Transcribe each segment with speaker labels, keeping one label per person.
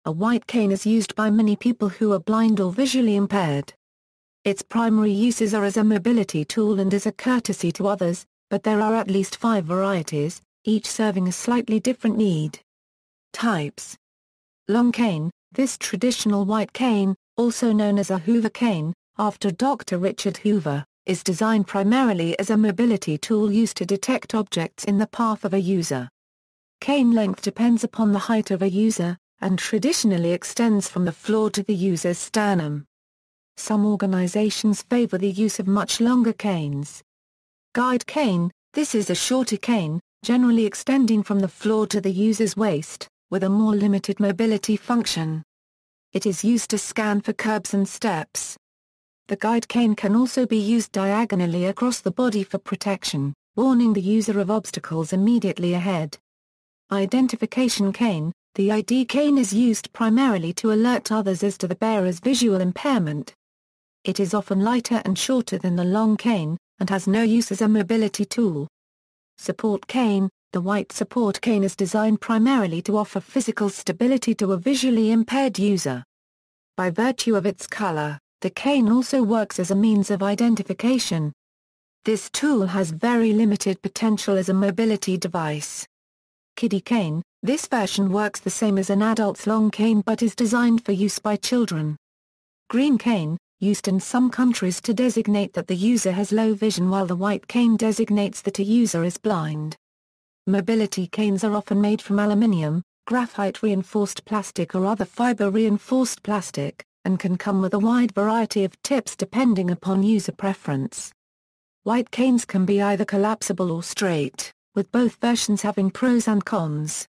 Speaker 1: a white cane is used by many people who are blind or visually impaired. Its primary uses are as a mobility tool and as a courtesy to others, but there are at least 5 varieties, each serving a slightly different need. Types. Long cane. This traditional white cane, also known as a Hoover cane, after Dr. Richard Hoover, is designed primarily as a mobility tool used to detect objects in the path of a user. Cane length depends upon the height of a user, and traditionally extends from the floor to the user's sternum. Some organizations favor the use of much longer canes. Guide cane. This is a shorter cane, generally extending from the floor to the user's waist, with a more limited mobility function. It is used to scan for curbs and steps. The guide cane can also be used diagonally across the body for protection, warning the user of obstacles immediately ahead. Identification cane. The ID cane is used primarily to alert others as to the bearer's visual impairment. It is often lighter and shorter than the long cane, and has no use as a mobility tool. Support cane. The white support cane is designed primarily to offer physical stability to a visually impaired user. By virtue of its color, the cane also works as a means of identification. This tool has very limited potential as a mobility device. Kiddie cane. This version works the same as an adult's long cane but is designed for use by children. Green cane. Used in some countries to designate that the user has low vision, while the white cane designates that a user is blind. Mobility canes are often made from aluminium, graphite-reinforced plastic or other fiber-reinforced plastic, and can come with a wide variety of tips depending upon user preference. White canes can be either collapsible or straight, with both versions having pros and cons.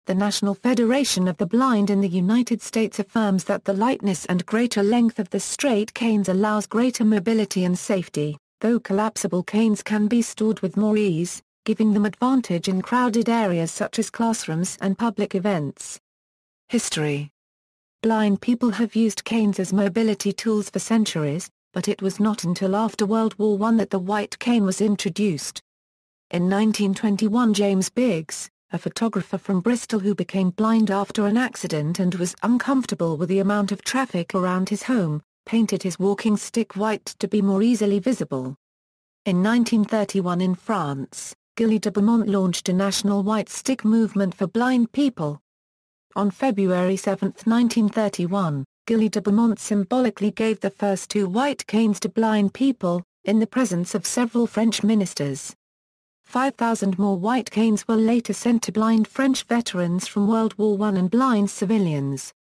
Speaker 1: The National Federation of the Blind in the United States affirms that the lightness and greater length of the straight canes allows greater mobility and safety, though collapsible canes can be stored with more ease, giving them advantage in crowded areas such as classrooms and public events. History. Blind people have used canes as mobility tools for centuries, but it was not until after World War I that the white cane was introduced. In 1921, James Biggs, a photographer from Bristol who became blind after an accident and was uncomfortable with the amount of traffic around his home, painted his walking stick white to be more easily visible. In 1931 in France, Gilly de Beaumont launched a national white stick movement for blind people. On February 7, 1931, Gilly de Beaumont symbolically gave the first 2 white canes to blind people, in the presence of several French ministers. 5,000 more white canes were later sent to blind French veterans from World War I and blind civilians.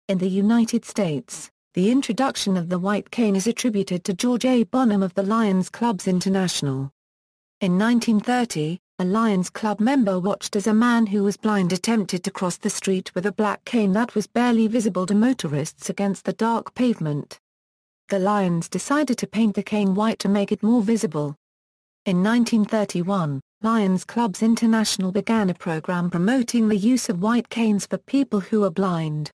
Speaker 1: In the United States, the introduction of the white cane is attributed to George A. Bonham of the Lions Clubs International. In 1930, a Lions Club member watched as a man who was blind attempted to cross the street with a black cane that was barely visible to motorists against the dark pavement. The Lions decided to paint the cane white to make it more visible. In 1931, Lions Clubs International began a program promoting the use of white canes for people who are blind.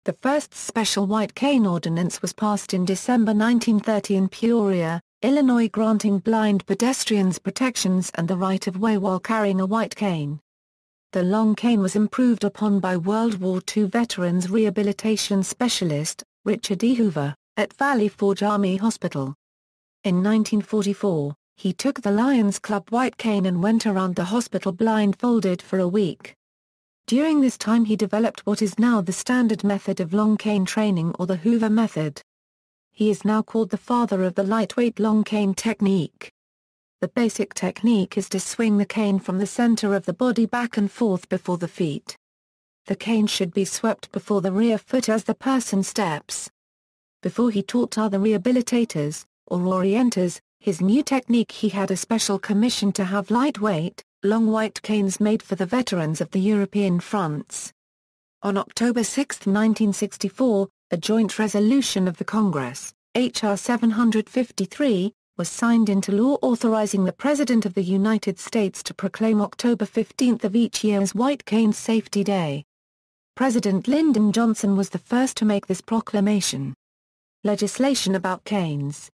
Speaker 1: The first special white cane ordinance was passed in December 1930 in Peoria, Illinois, granting blind pedestrians protections and the right of way while carrying a white cane. The long cane was improved upon by World War II veterans rehabilitation specialist, Richard E. Hoover, at Valley Forge Army Hospital. In 1944, he took the Lions Club white cane and went around the hospital blindfolded for a week. During this time he developed what is now the standard method of long cane training, or the Hoover method. He is now called the father of the lightweight long cane technique. The basic technique is to swing the cane from the center of the body back and forth before the feet. The cane should be swept before the rear foot as the person steps. Before he taught other rehabilitators, or orienters, his new technique, he had a special commission to have lightweight, long white canes made for the veterans of the European fronts. On October 6, 1964, a joint resolution of the Congress, H.R. 753, was signed into law authorizing the President of the United States to proclaim October 15 of each year as White Cane Safety Day. President Lyndon Johnson was the first to make this proclamation. Legislation about canes.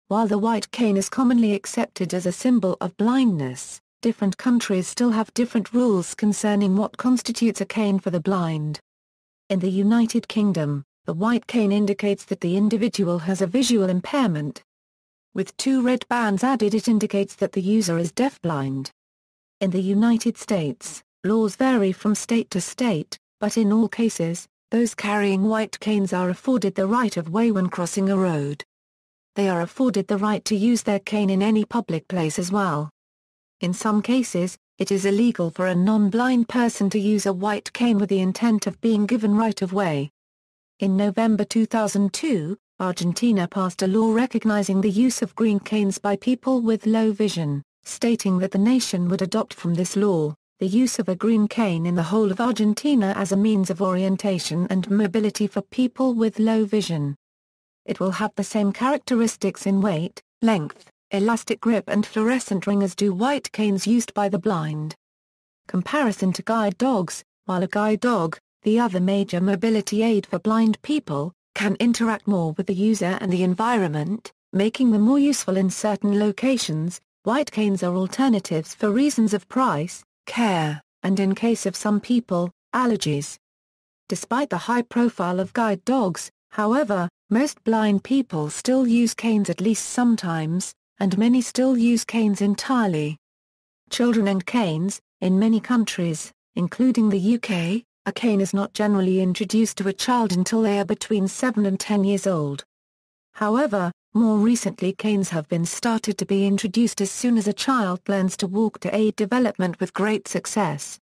Speaker 1: While the white cane is commonly accepted as a symbol of blindness, different countries still have different rules concerning what constitutes a cane for the blind. In the United Kingdom, the white cane indicates that the individual has a visual impairment. With 2 red bands added, it indicates that the user is deafblind. In the United States, laws vary from state to state, but in all cases, those carrying white canes are afforded the right of way when crossing a road. They are afforded the right to use their cane in any public place as well. In some cases, it is illegal for a non-blind person to use a white cane with the intent of being given right of way. In November 2002, Argentina passed a law recognizing the use of green canes by people with low vision, stating that the nation would adopt from this law the use of a green cane in the whole of Argentina as a means of orientation and mobility for people with low vision. It will have the same characteristics in weight, length, elastic grip and fluorescent ring as do white canes used by the blind. Comparison to guide dogs: while a guide dog, the other major mobility aid for blind people, can interact more with the user and the environment, making them more useful in certain locations, white canes are alternatives for reasons of price, care, and in case of some people, allergies. Despite the high profile of guide dogs, however, most blind people still use canes at least sometimes, and many still use canes entirely. Children and canes: in many countries, including the UK, a cane is not generally introduced to a child until they are between 7 and 10 years old. However, more recently canes have been started to be introduced as soon as a child learns to walk to aid development with great success.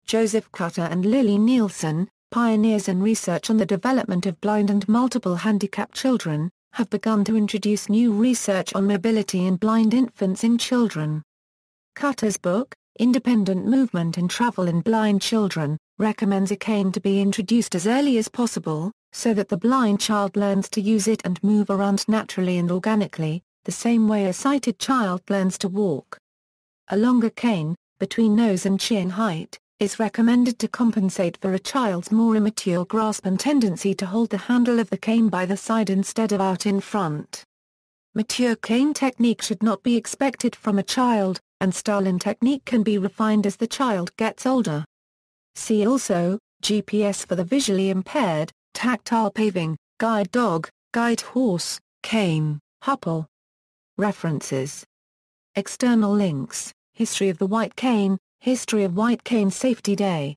Speaker 1: Joseph Cutter and Lily Nielsen, pioneers in research on the development of blind and multiple handicapped children, have begun to introduce new research on mobility in blind infants in children. Cutter's book, Independent Movement and Travel in Blind Children, recommends a cane to be introduced as early as possible, so that the blind child learns to use it and move around naturally and organically, the same way a sighted child learns to walk. A longer cane, between nose and chin height, is recommended to compensate for a child's more immature grasp and tendency to hold the handle of the cane by the side instead of out in front. Mature cane technique should not be expected from a child, and style and technique can be refined as the child gets older. See also, GPS for the visually impaired, tactile paving, guide dog, guide horse, cane, hupple. References. External links: History of the White Cane, History of White Cane Safety Day.